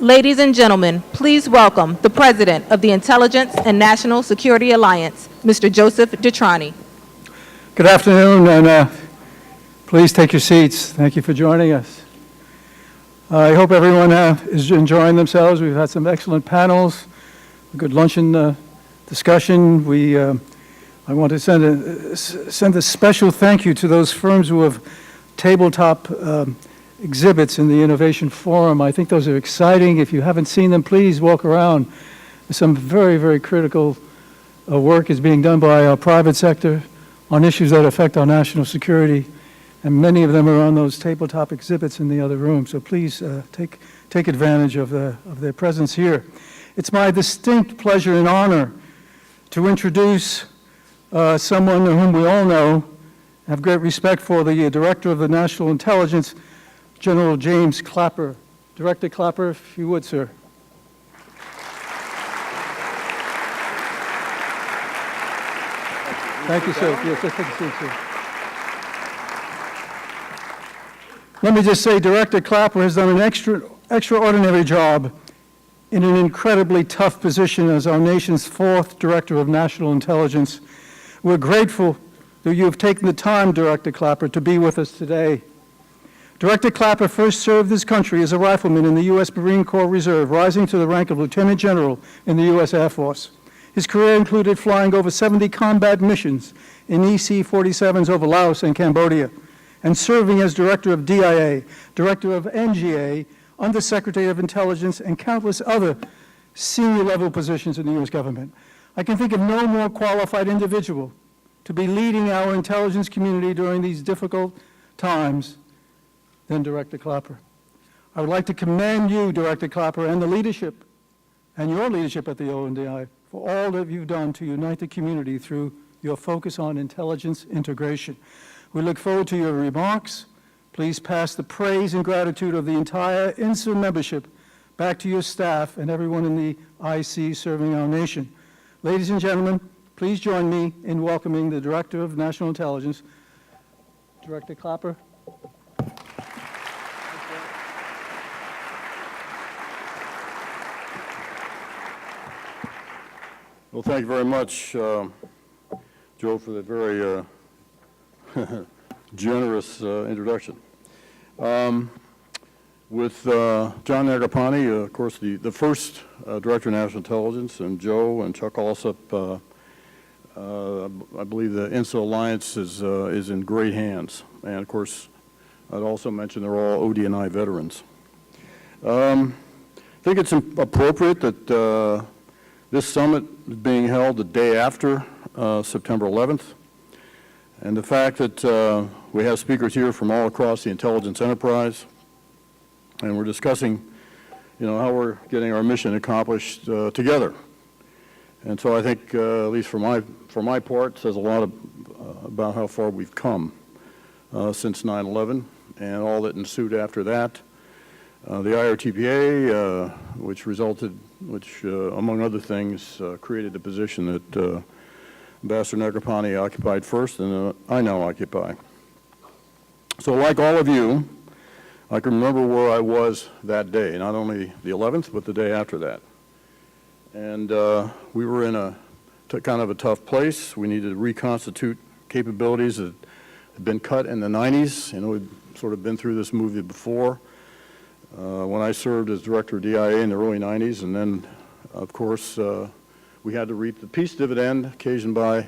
Ladies and gentlemen, please welcome the President of the Intelligence and National Security Alliance, Mr. Joseph DeTrani. Good afternoon, and please take your seats. Thank you for joining us. I hope everyone is enjoying themselves. We've had some excellent panels, a good luncheon discussion. I want to send a special thank you to those firms who have tabletop exhibits in the Innovation Forum. I think those are exciting. If you haven't seen them, please walk around. Some very, very critical work is being done by our private sector on issues that affect our national security, and many of them are on those tabletop exhibits in the other room. So please take advantage of their presence here. It's my distinct pleasure and honor to introduce someone whom we all know, have great respect for, the Director of the National Intelligence, General James Clapper. Director Clapper, if you would, sir. Thank you, sir. Yes, take a seat, sir. Let me just say, Director Clapper has done an extraordinary job in an incredibly tough position as our nation's 4th Director of National Intelligence. We're grateful that you have taken the time, Director Clapper, to be with us today. Director Clapper first served this country as a rifleman in the U.S. Marine Corps Reserve, rising to the rank of Lieutenant General in the U.S. Air Force. His career included flying over 70 combat missions in EC-47s over Laos and Cambodia, and serving as Director of DIA, Director of NGA, Undersecretary of Intelligence, and countless other senior-level positions in the U.S. government. I can think of no more qualified individual to be leading our intelligence community during these difficult times than Director Clapper. I would like to commend you, Director Clapper, and the leadership, and your leadership at the ONDI, for all that you've done to unite the community through your focus on intelligence integration. We look forward to your remarks. Please pass the praise and gratitude of the entire INSA membership back to your staff and everyone in the IC serving our nation. Ladies and gentlemen, please join me in welcoming the Director of National Intelligence, Director Clapper. Well, thank you very much, Joe, for that very generous introduction. With John Negroponte, of course, the first Director of National Intelligence, and Joe and Chuck Alsop, I believe the INSA Alliance is in great hands. And, of course, I'd also mention they're all ODNI veterans. I think it's appropriate that this summit is being held the day after September 11th. And the fact that we have speakers here from all across the intelligence enterprise, and we're discussing, how we're getting our mission accomplished together. And so I think, at least for my part, says a lot about how far we've come since 9/11 and all that ensued after that. The IRTPA, which among other things, created the position that Ambassador Negroponte occupied first, and I now occupy. So like all of you, I can remember where I was that day, not only the 11th, but the day after that. And we were in kind of a tough place. We needed to reconstitute capabilities that had been cut in the 90s. We'd sort of been through this movie before. When I served as Director of DIA in the early 90s, and then, of course, we had to reap the peace dividend occasioned by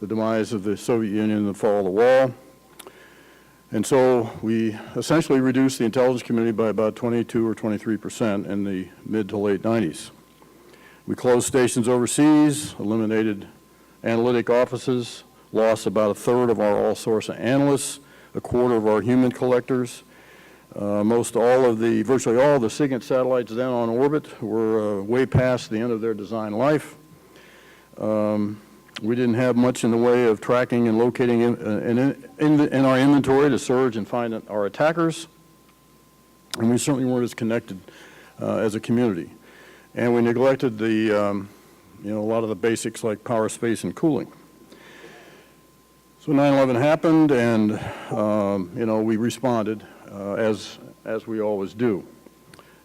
the demise of the Soviet Union and the fall of the wall. And so we essentially reduced the intelligence community by about 22 or 23% in the mid to late 90s. We closed stations overseas, eliminated analytic offices, lost about a third of our all-source analysts, a quarter of our human collectors. Virtually all of the SIGINT satellites then on orbit were way past the end of their design life. We didn't have much in the way of tracking and locating in our inventory to surge and find our attackers, and we certainly weren't as connected as a community. And we neglected a lot of the basics like power, space, and cooling. So 9/11 happened, and we responded as we always do.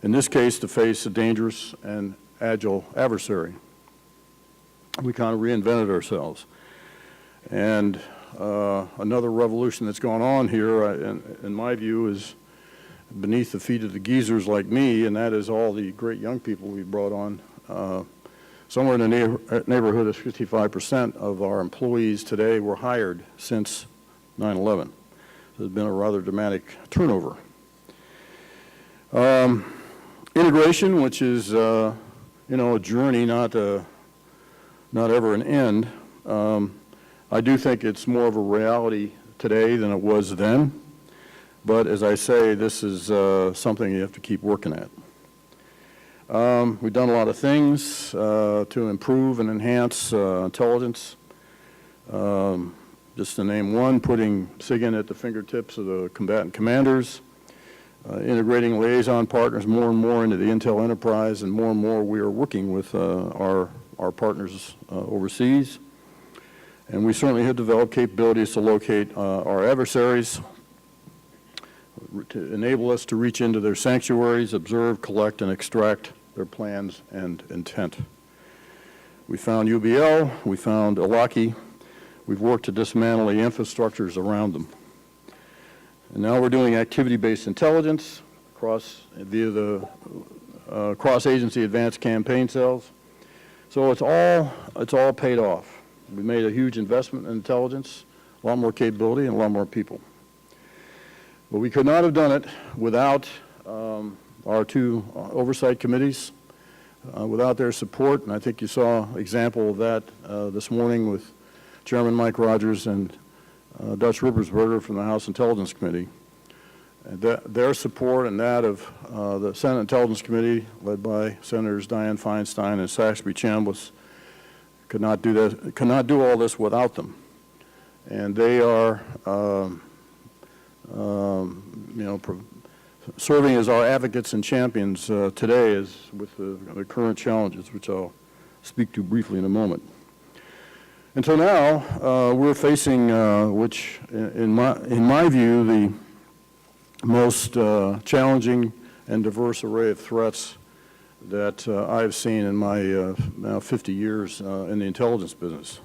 in this case to face a dangerous and agile adversary. We kind of reinvented ourselves. And another revolution that's gone on here, in my view, is beneath the feet of the geezers like me, and that is all the great young people we brought on. Somewhere in the neighborhood of 55% of our employees today were hired since 9/11. There's been a rather dramatic turnover. Integration, which is, a journey, not ever an end. I do think it's more of a reality today than it was then. But as I say, this is something you have to keep working at. We've done a lot of things to improve and enhance intelligence. Just to name one, putting SIGINT at the fingertips of the combatant commanders, integrating liaison partners more and more into the intel enterprise, and more we are working with our partners overseas. And we certainly have developed capabilities to locate our adversaries, to enable us to reach into their sanctuaries, observe, collect, and extract their plans and intent. We found UBL, we found Iraqi, we've worked to dismantle the infrastructures around them. And now we're doing activity-based intelligence via the cross-agency advanced campaign cells. So it's all paid off. We made a huge investment in intelligence, a lot more capability, and a lot more people. But we could not have done it without our two oversight committees, without their support. And I think you saw an example of that this morning with Chairman Mike Rogers and Dutch Rippersberger from the House Intelligence Committee. And their support and that of the Senate Intelligence Committee, led by Senators Dianne Feinstein and Saxby Chambliss, could not do all this without them. And they are serving as our advocates and champions today as with the current challenges, which I'll speak to briefly in a moment. And so now we're facing, which in my view, the most challenging and diverse array of threats that I've seen in my now 50 years in the intelligence business.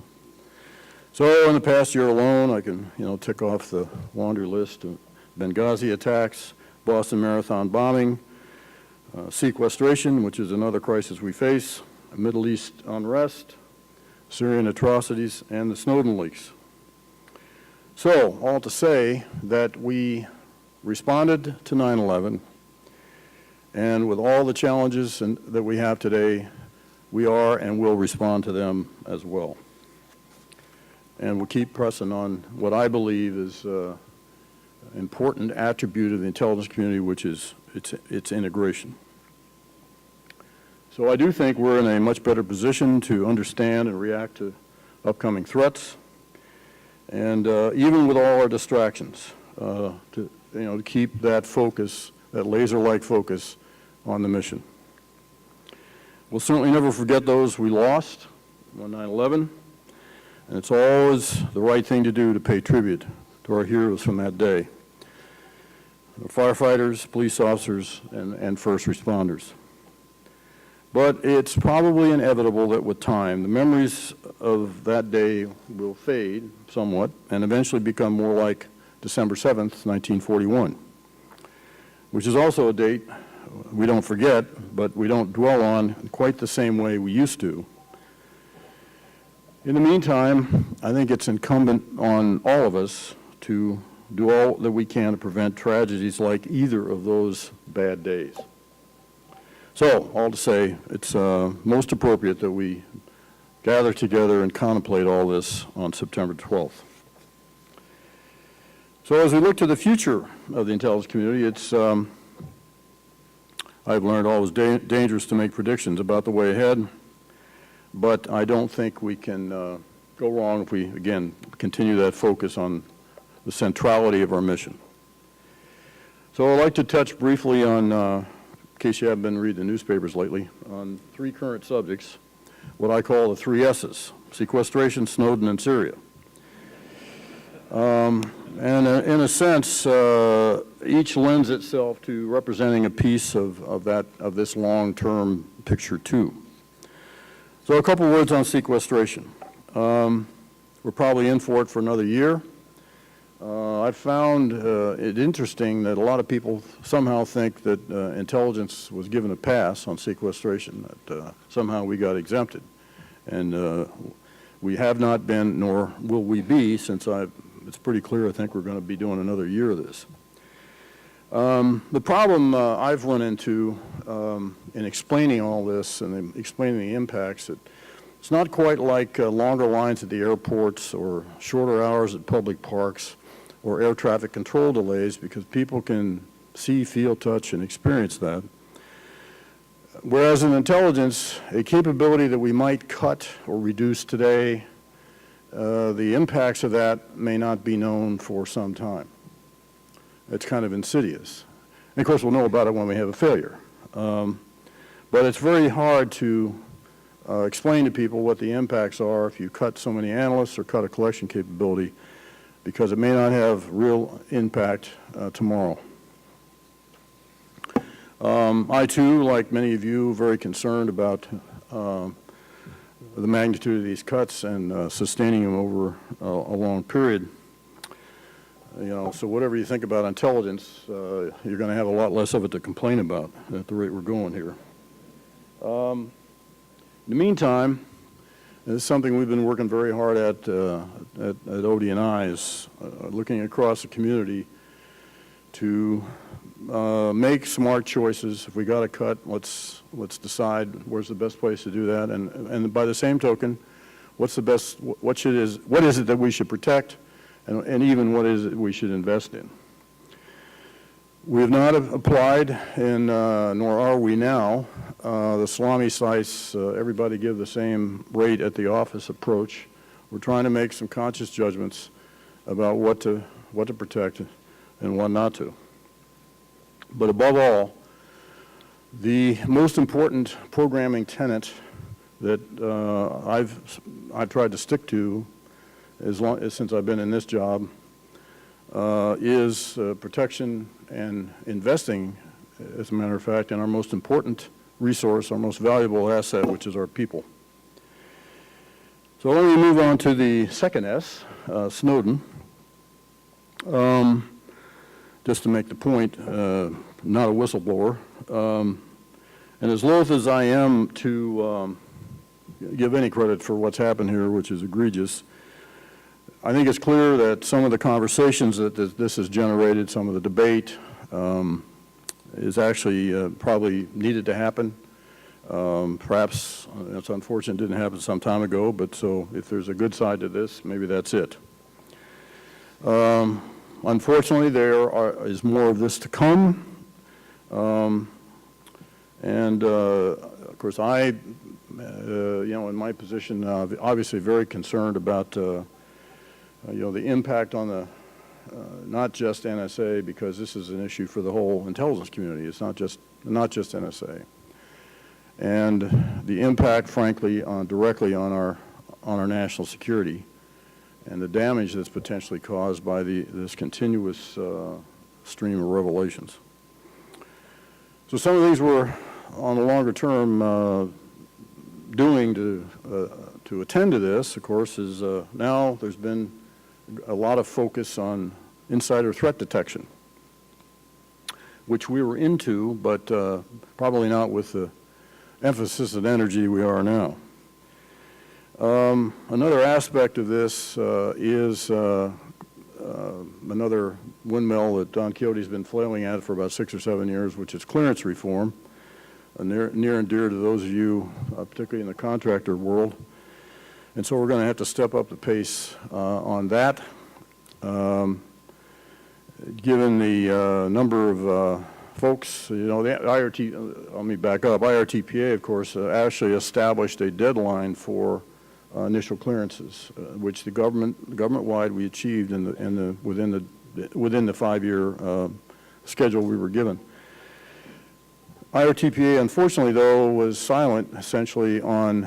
So in the past year alone, I can tick off the laundry list of Benghazi attacks, Boston Marathon bombing, sequestration, which is another crisis we face, Middle East unrest, Syrian atrocities, and the Snowden leaks. So all to say that we responded to 9/11, and with all the challenges that we have today, we are and will respond to them as well. And we'll keep pressing on what I believe is an important attribute of the intelligence community, which is its integration. So I do think we're in a much better position to understand and react to upcoming threats, and even with all our distractions, to keep that focus, that laser-like focus on the mission. We'll certainly never forget those we lost on 9/11, and it's always the right thing to do to pay tribute to our heroes from that day, firefighters, police officers, and first responders. But it's probably inevitable that with time, the memories of that day will fade somewhat and eventually become more like December 7th, 1941, which is also a date we don't forget, but we don't dwell on quite the same way we used to. In the meantime, I think it's incumbent on all of us to do all that we can to prevent tragedies like either of those bad days. So, all to say, it's most appropriate that we gather together and contemplate all this on September 12th. So as we look to the future of the intelligence community, it's, I've learned always dangerous to make predictions about the way ahead, but I don't think we can go wrong if we, again, continue that focus on the centrality of our mission. So I'd like to touch briefly on, in case you haven't been reading the newspapers lately, on three current subjects, what I call the three S's: sequestration, Snowden, and Syria. And in a sense, each lends itself to representing a piece of this long-term picture too. So a couple words on sequestration. We're probably in for it for another year. I found it interesting that a lot of people somehow think that intelligence was given a pass on sequestration, that somehow we got exempted. And we have not been, nor will we be, since it's pretty clear I think we're going to be doing another year of this. The problem I've run into in explaining all this and explaining the impacts, it's not quite like longer lines at the airports or shorter hours at public parks or air traffic control delays, because people can see, feel, touch, and experience that. Whereas in intelligence, a capability that we might cut or reduce today, the impacts of that may not be known for some time. It's kind of insidious. And of course, we'll know about it when we have a failure. But it's very hard to explain to people what the impacts are if you cut so many analysts or cut a collection capability, because it may not have real impact tomorrow. I too, like many of you, very concerned about the magnitude of these cuts and sustaining them over a long period. You know, so whatever you think about intelligence, you're going to have a lot less of it to complain about at the rate we're going here. In the meantime, this is something we've been working very hard at ODNI, is looking across the community to make smart choices. If we got to cut, let's decide where's the best place to do that, and by the same token, what's the best? What is it that we should protect, and even what is it we should invest in? We have not applied, and nor are we now, the salami slice, everybody give the same rate at the office approach. We're trying to make some conscious judgments about what to protect and what not to. But above all, the most important programming tenet that I've tried to stick to since I've been in this job is protection and investing, as a matter of fact, in our most important resource, our most valuable asset, which is our people. So let me move on to the second S, Snowden. Just to make the point, not a whistleblower. And as loath as I am to give any credit for what's happened here, which is egregious, I think it's clear that some of the conversations that this has generated, some of the debate, is actually probably needed to happen. Perhaps it's unfortunate it didn't happen some time ago, but so if there's a good side to this, maybe that's it. Unfortunately, there is more of this to come. And of course, I, in my position, obviously very concerned about, the impact on the, not just NSA, because this is an issue for the whole intelligence community. It's not just NSA. And the impact, frankly, directly on our national security, and the damage that's potentially caused by this continuous stream of revelations. So some of these we're on the longer term doing to attend to this, of course, is now there's been a lot of focus on insider threat detection, which we were into, but probably not with the emphasis and energy we are now. Another aspect of this is another windmill that Don Quixote's been flailing at for about 6 or 7 years, which is clearance reform, near and dear to those of you, particularly in the contractor world. And so we're going to have to step up the pace on that. Given the number of folks, the IRT, let me back up, IRTPA, of course, actually established a deadline for initial clearances, which the government-wide we achieved within the 5-year schedule we were given. IOTPA, unfortunately, though, was silent essentially on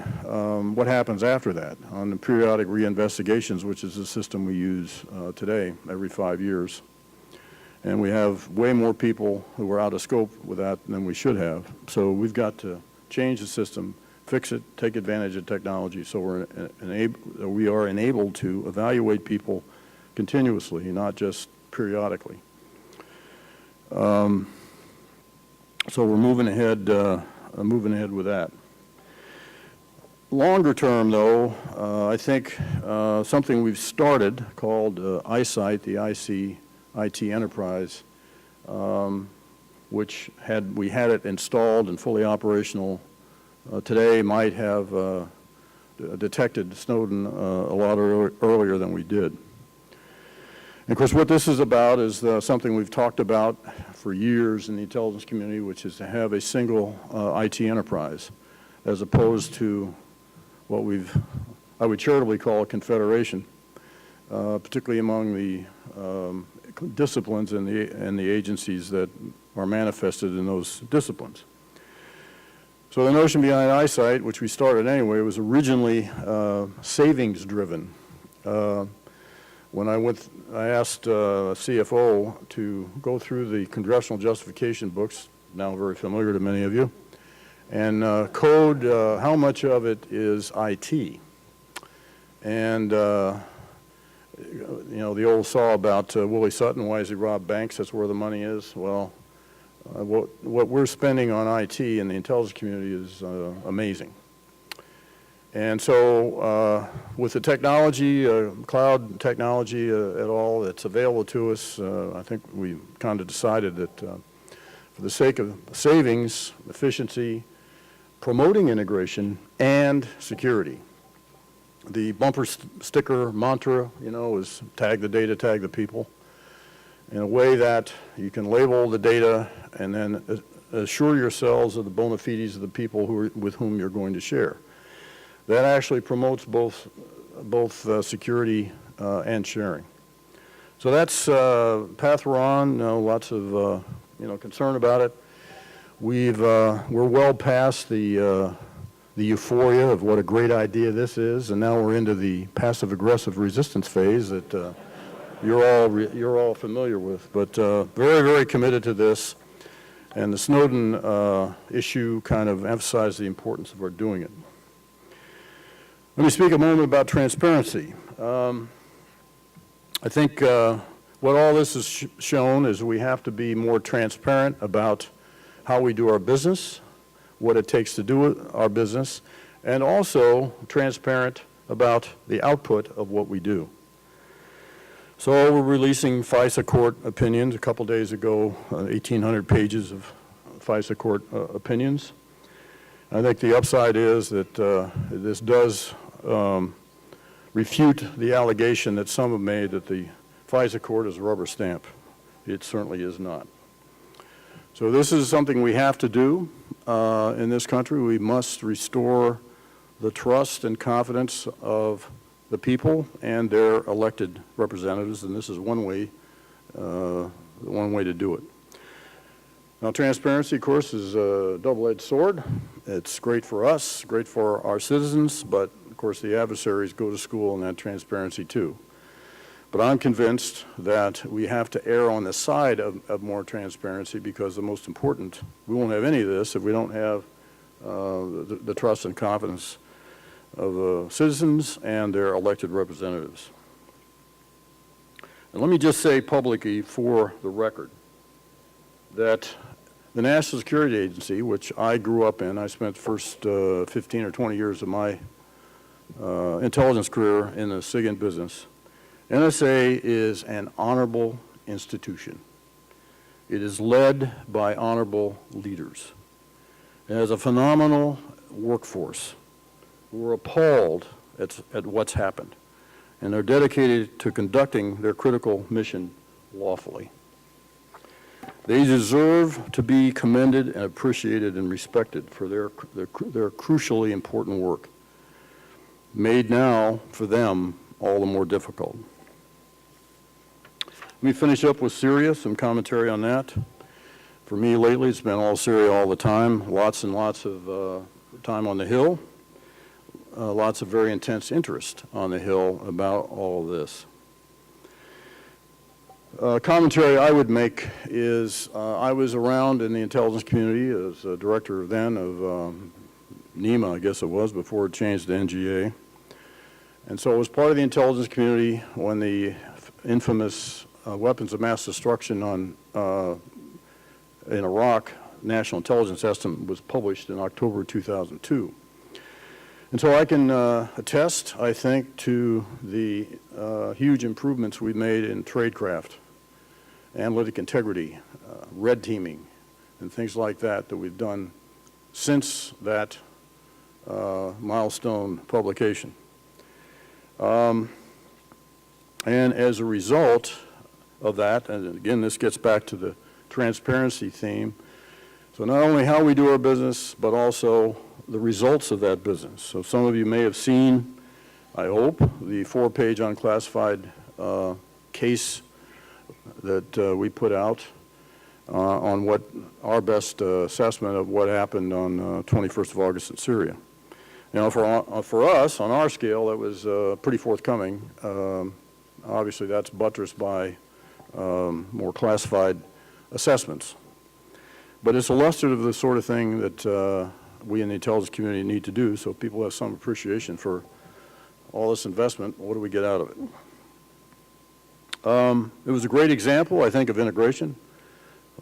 what happens after that, on the periodic reinvestigations, which is the system we use today every 5 years. And we have way more people who are out of scope with that than we should have. So we've got to change the system, fix it, take advantage of technology so we are enabled to evaluate people continuously, not just periodically. So we're moving ahead with that. Longer term, though, I think something we've started called iSight, the IT enterprise, which we had it installed and fully operational today, might have detected Snowden a lot earlier than we did. And of course, what this is about is something we've talked about for years in the intelligence community, which is to have a single IT enterprise, as opposed to what I would charitably call a confederation, particularly among the disciplines and the agencies that are manifested in those disciplines. So the notion behind iSight, which we started anyway, was originally savings-driven. When I asked CFO to go through the congressional justification books, now very familiar to many of you, and code how much of it is IT. And, you know, the old saw about Willie Sutton, why does he rob banks? That's where the money is. Well, what we're spending on IT in the intelligence community is amazing. And so with the technology, cloud technology at all that's available to us, I think we kind of decided that for the sake of savings, efficiency, promoting integration, and security. The bumper sticker mantra, you know, is tag the data, tag the people, in a way that you can label the data and then assure yourselves of the bona fides of the people with whom you're going to share. That actually promotes both security and sharing. So that's path we're on. Lots of concern about it. We're well past the euphoria of what a great idea this is, and now we're into the passive-aggressive resistance phase that you're all familiar with. But very, very committed to this, and the Snowden issue kind of emphasized the importance of our doing it. Let me speak a moment about transparency. I think what all this has shown is we have to be more transparent about how we do our business, what it takes to do our business, and also transparent about the output of what we do. So we're releasing FISA court opinions a couple days ago, 1,800 pages of FISA court opinions. I think the upside is that this does refute the allegation that some have made that the FISA court is a rubber stamp. It certainly is not. So this is something we have to do in this country. We must restore the trust and confidence of the people and their elected representatives, and this is one way to do it. Now, transparency, of course, is a double-edged sword. It's great for us, great for our citizens, but of course the adversaries go to school in that transparency too. But I'm convinced that we have to err on the side of more transparency, because the most important, we won't have any of this if we don't have the trust and confidence of citizens and their elected representatives. And let me just say publicly for the record that the National Security Agency, which I grew up in, I spent the first 15 or 20 years of my intelligence career in the SIGINT business. NSA is an honorable institution. It is led by honorable leaders. It has a phenomenal workforce who are appalled at what's happened, and they're dedicated to conducting their critical mission lawfully. They deserve to be commended and appreciated and respected for their crucially important work, made now for them all the more difficult. Let me finish up with Syria, some commentary on that. For me lately, it's been all Syria all the time, lots and lots of time on the Hill, lots of very intense interest on the Hill about all of this. Commentary I would make is I was around in the intelligence community as a director then of NEMA, I guess it was, before it changed to NGA. And so I was part of the intelligence community when the infamous weapons of mass destruction in Iraq National Intelligence Estimate was published in October 2002. And so I can attest, I think, to the huge improvements we've made in tradecraft, analytic integrity, red teaming, and things like that that we've done since that milestone publication. And as a result of that, and again, this gets back to the transparency theme, so not only how we do our business, but also the results of that business. So some of you may have seen, I hope, the 4-page unclassified case that we put out on what our best assessment of what happened on 21st of August in Syria. You know, for us, on our scale, that was pretty forthcoming. Obviously, that's buttressed by more classified assessments. But it's illustrative of the sort of thing that we in the intelligence community need to do so people have some appreciation for all this investment. What do we get out of it? It was a great example, I think, of integration.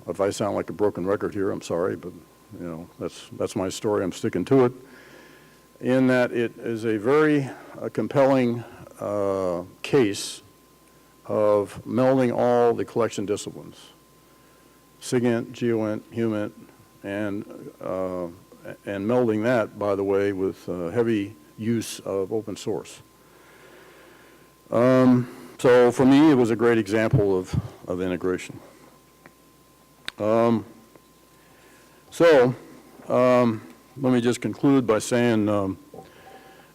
If I sound like a broken record here, I'm sorry, but you know, that's my story. I'm sticking to it. In that it is a very compelling case of melding all the collection disciplines, SIGINT, GEOINT, HUMINT, and melding that, by the way, with heavy use of open source. So for me, it was a great example of integration. Let me just conclude by saying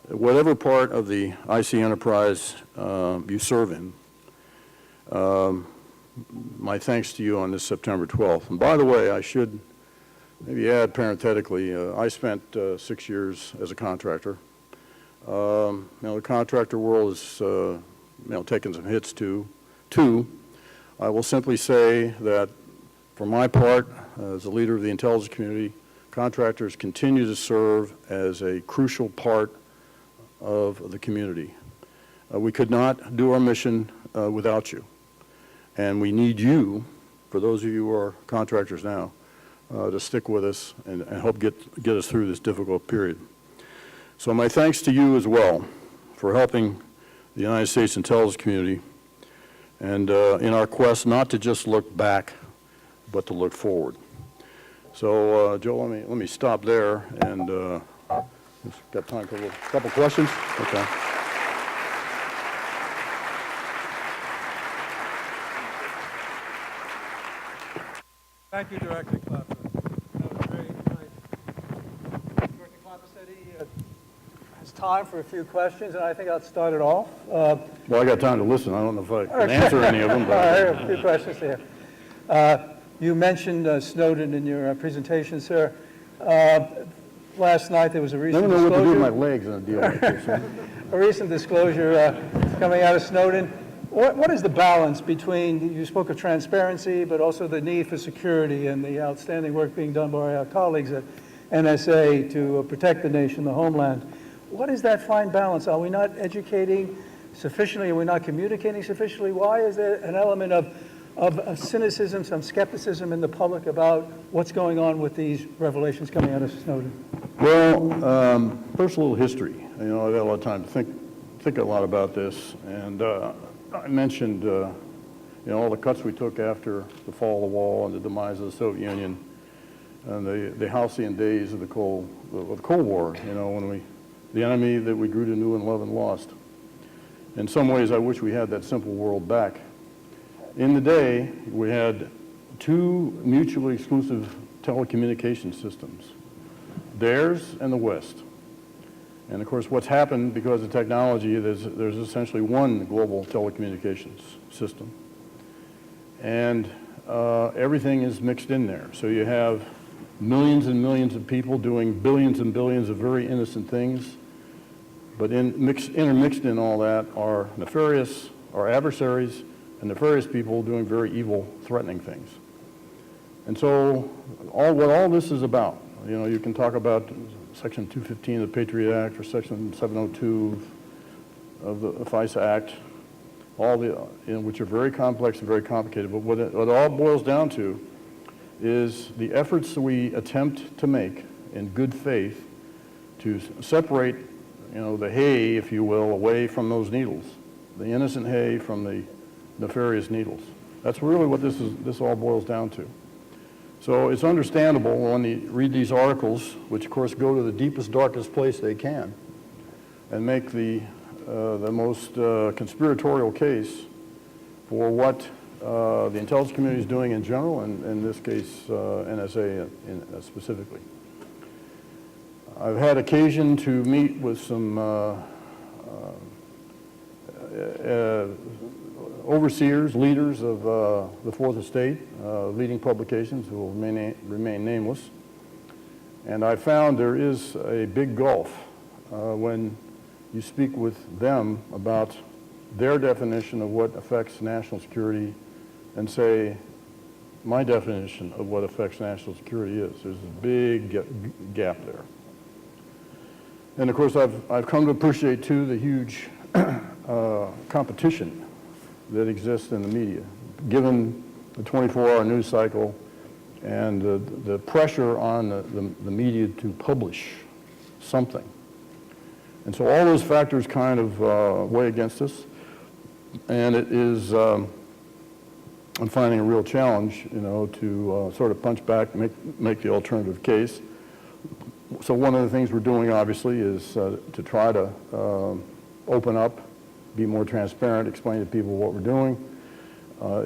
whatever part of the IC enterprise you serve in, my thanks to you on this September 12th. And by the way, I should maybe add parenthetically, I spent 6 years as a contractor. You know, the contractor world is you know, taken some hits too. I will simply say that for my part, as a leader of the intelligence community, contractors continue to serve as a crucial part of the community. We could not do our mission without you. And we need you, for those of you who are contractors now, to stick with us and help get us through this difficult period. So my thanks to you as well for helping the United States intelligence community and in our quest not to just look back, but to look forward. So Joe, let me stop there and just got time for a couple questions. Okay. Thank you, Director Clapper. That was very nice. Director Clapper said he has time for a few questions, and I think I'll start it off. Well, I got time to listen. I don't know if I can answer any of them. But I have a few questions here. You mentioned Snowden in your presentation, sir. Last night there was a recent I don't know what to do with my disclosure. legs in a deal like this. A recent disclosure coming out of Snowden. What is the balance between, you spoke of transparency, but also the need for security and the outstanding work being done by our colleagues at NSA to protect the nation, the homeland. What is that fine balance? Are we not educating sufficiently? Are we not communicating sufficiently? Why is there an element of cynicism, some skepticism in the public about what's going on with these revelations coming out of Snowden? Well, first a little history. You know, I've had a lot of time to think a lot about this, and I mentioned, you know, all the cuts we took after the fall of the wall and the demise of the Soviet Union, and the halcyon days of the Cold War. You know, when the enemy that we grew to know and love and lost. In some ways, I wish we had that simple world back. In the day, we had two mutually exclusive telecommunication systems, theirs and the West. And of course, what's happened because of technology, there's essentially one global telecommunications system. And everything is mixed in there. So you have millions and millions of people doing billions and billions of very innocent things, but intermixed in all that are nefarious, are adversaries, and nefarious people doing very evil, threatening things. And so what all this is about, you know, you can talk about Section 215 of the Patriot Act or Section 702 of the FISA Act, all the, you know, which are very complex and very complicated, but what it all boils down to is the efforts that we attempt to make in good faith to separate, you know, the hay, if you will, away from those needles, the innocent hay from the nefarious needles. That's really what this all boils down to. So it's understandable when you read these articles, which of course go to the deepest, darkest place they can, and make the most conspiratorial case for what the intelligence community is doing in general, and in this case, NSA specifically. I've had occasion to meet with some overseers, leaders of the Fourth Estate, leading publications who will remain nameless. And I found there is a big gulf when you speak with them about their definition of what affects national security and say, my definition of what affects national security is. There's a big gap there. And of course, I've come to appreciate too the huge competition that exists in the media, given the 24-hour news cycle and the pressure on the media to publish something. And so all those factors kind of weigh against us, and it is, I'm finding a real challenge, you know, to sort of punch back, make the alternative case. So one of the things we're doing, obviously, is to try to open up, be more transparent, explain to people what we're doing.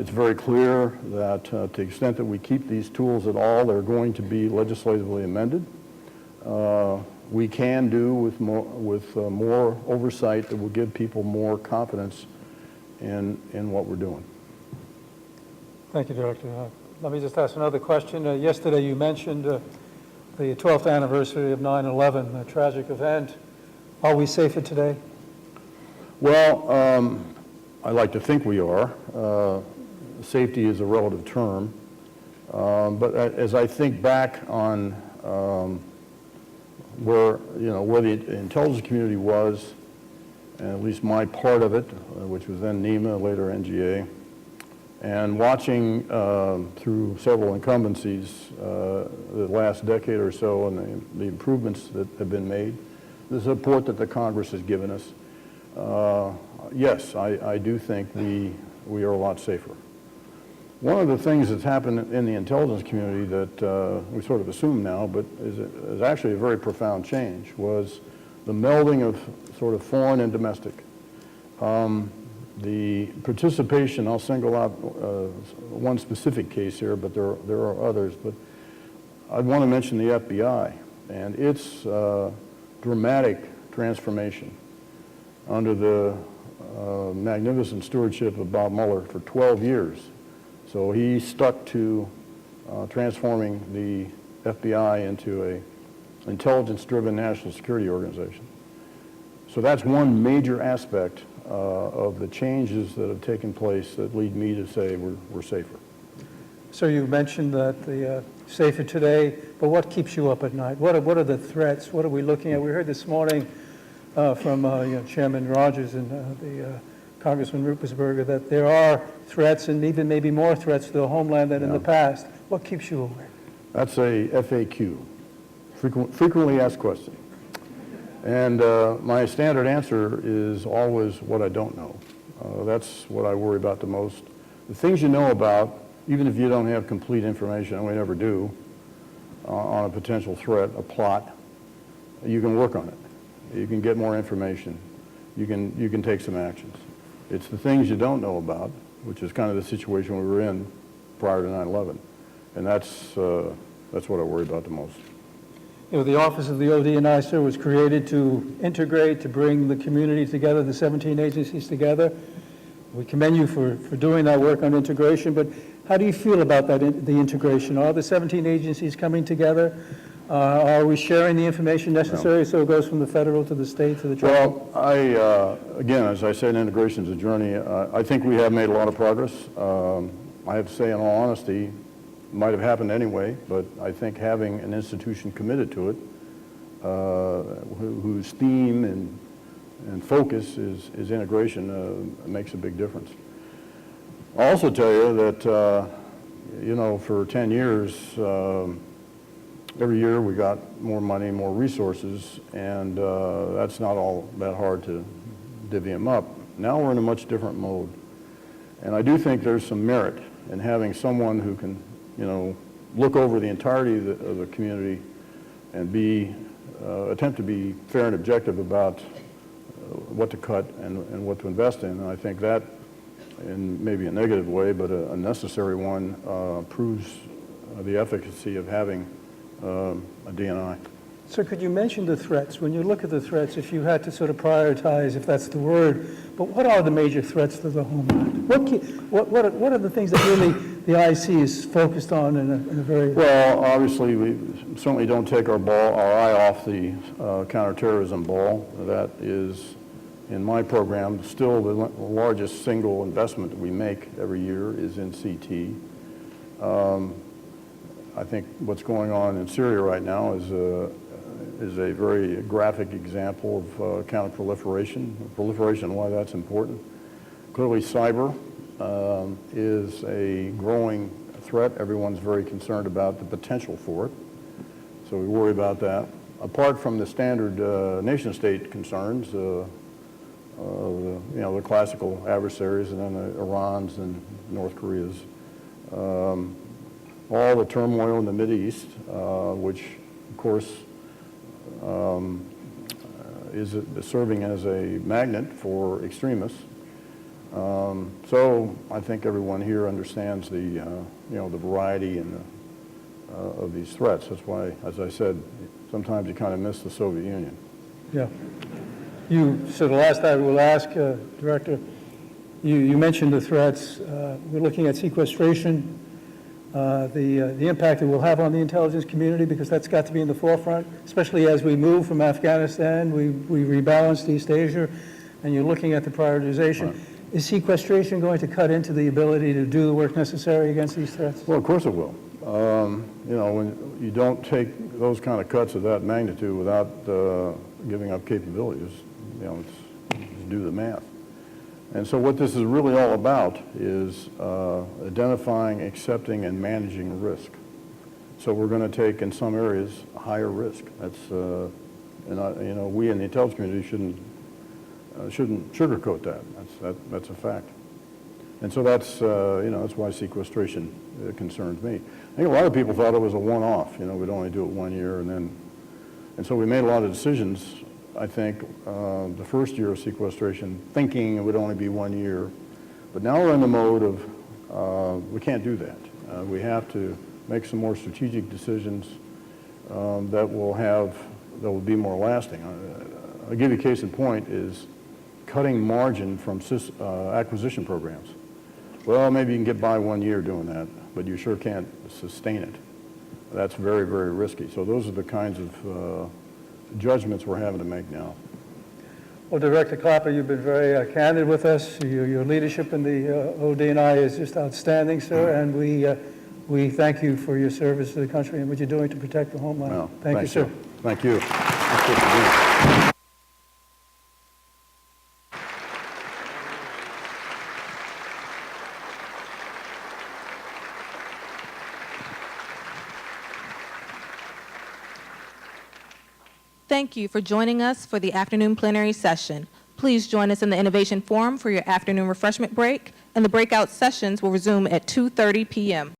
It's very clear that to the extent that we keep these tools at all, they're going to be legislatively amended. We can do with more oversight that will give people more confidence in what we're doing. Thank you, Director. Let me just ask another question. Yesterday you mentioned the 12th anniversary of 9/11, a tragic event. Are we safer today? Well, I like to think we are. Safety is a relative term. But as I think back on where the intelligence community was, and at least my part of it, which was then NEMA, later NGA, and watching through several incumbencies the last decade or so and the improvements that have been made, the support that the Congress has given us, yes, I do think we are a lot safer. One of the things that's happened in the intelligence community that we sort of assume now, but is actually a very profound change, was the melding of sort of foreign and domestic. The participation, I'll single out one specific case here, but there are others, but I'd want to mention the FBI and its dramatic transformation under the magnificent stewardship of Bob Mueller for 12 years. So he stuck to transforming the FBI into an intelligence-driven national security organization. So that's one major aspect of the changes that have taken place that lead me to say we're safer. So you mentioned that the safer today, but what keeps you up at night? What are the threats? What are we looking at? We heard this morning from Chairman Rogers and the Congressman Ruppersberger that there are threats and even maybe more threats to the homeland than in the past. What keeps you awake? That's a FAQ, frequently asked question. And my standard answer is always what I don't know. That's what I worry about the most. The things you know about, even if you don't have complete information, and we never do, on a potential threat, a plot, you can work on it. You can get more information. You can take some actions. It's the things you don't know about, which is kind of the situation we were in prior to 9/11. And that's what I worry about the most. You know, the Office of the ODNI, sir, was created to integrate, to bring the community together, the 17 agencies together. We commend you for doing that work on integration, but How do you feel about that, the integration? Are the 17 agencies coming together? Are we sharing the information necessary so it goes from the federal to the state to the tribal? Well, again, as I said, integration is a journey. I think we have made a lot of progress. I have to say, in all honesty, it might have happened anyway, but I think having an institution committed to it, whose theme and focus is integration, makes a big difference. I'll also tell you that, you know, for 10 years, every year we got more money, more resources, and that's not all that hard to divvy them up. Now we're in a much different mode. And I do think there's some merit in having someone who can, you know, look over the entirety of the community and attempt to be fair and objective about what to cut and what to invest in. And I think that, in maybe a negative way, but a necessary one, proves the efficacy of having a DNI. So could you mention the threats? When you look at the threats, if you had to sort of prioritize, if that's the word, but what are the major threats to the homeland? What are the things that really the IC is focused on in a very... Well, obviously, we certainly don't take our eye off the counterterrorism ball. That is, in my program, still the largest single investment that we make every year is in CT. I think what's going on in Syria right now is a very graphic example of counterproliferation, and why that's important. Clearly, cyber is a growing threat. Everyone's very concerned about the potential for it, so we worry about that. Apart from the standard nation-state concerns, you know, the classical adversaries, and then the Irans and North Koreas, all the turmoil in the Mideast, which, of course, is serving as a magnet for extremists. So I think everyone here understands the, you know, the variety and of these threats. That's why, as I said, sometimes you kind of miss the Soviet Union. Yeah. So the last I will ask, Director, you mentioned the threats. We're looking at sequestration, the impact it will have on the intelligence community, because that's got to be in the forefront, especially as we move from Afghanistan, we rebalance East Asia, and you're looking at the prioritization. Right. Is sequestration going to cut into the ability to do the work necessary against these threats? Well, of course it will. You know, when you don't take those kind of cuts of that magnitude without giving up capabilities, you know, it's do the math. And so what this is really all about is identifying, accepting, and managing risk. So we're going to take, in some areas, higher risk. That's, you know, we in the intelligence community shouldn't sugarcoat that. That's a fact. And so that's, you know, that's why sequestration concerns me. I think a lot of people thought it was a one-off. You know, we'd only do it 1 year, and so we made a lot of decisions. I think the first year of sequestration, thinking it would only be 1 year, but now we're in the mode of we can't do that. We have to make some more strategic decisions that will be more lasting. I'll give you a case in point is cutting margin from acquisition programs. Well, maybe you can get by 1 year doing that, but you sure can't sustain it. That's very, very risky. So those are the kinds of judgments we're having to make now. Well, Director Clapper, you've been very candid with us. Your leadership in the ODNI is just outstanding, sir, and we thank you for your service to the country and what you're doing to protect the homeland. Well, thank you, sir. Thank you. Thank you for joining us for the afternoon plenary session. Please join us in the Innovation Forum for your afternoon refreshment break, and the breakout sessions will resume at 2:30 p.m.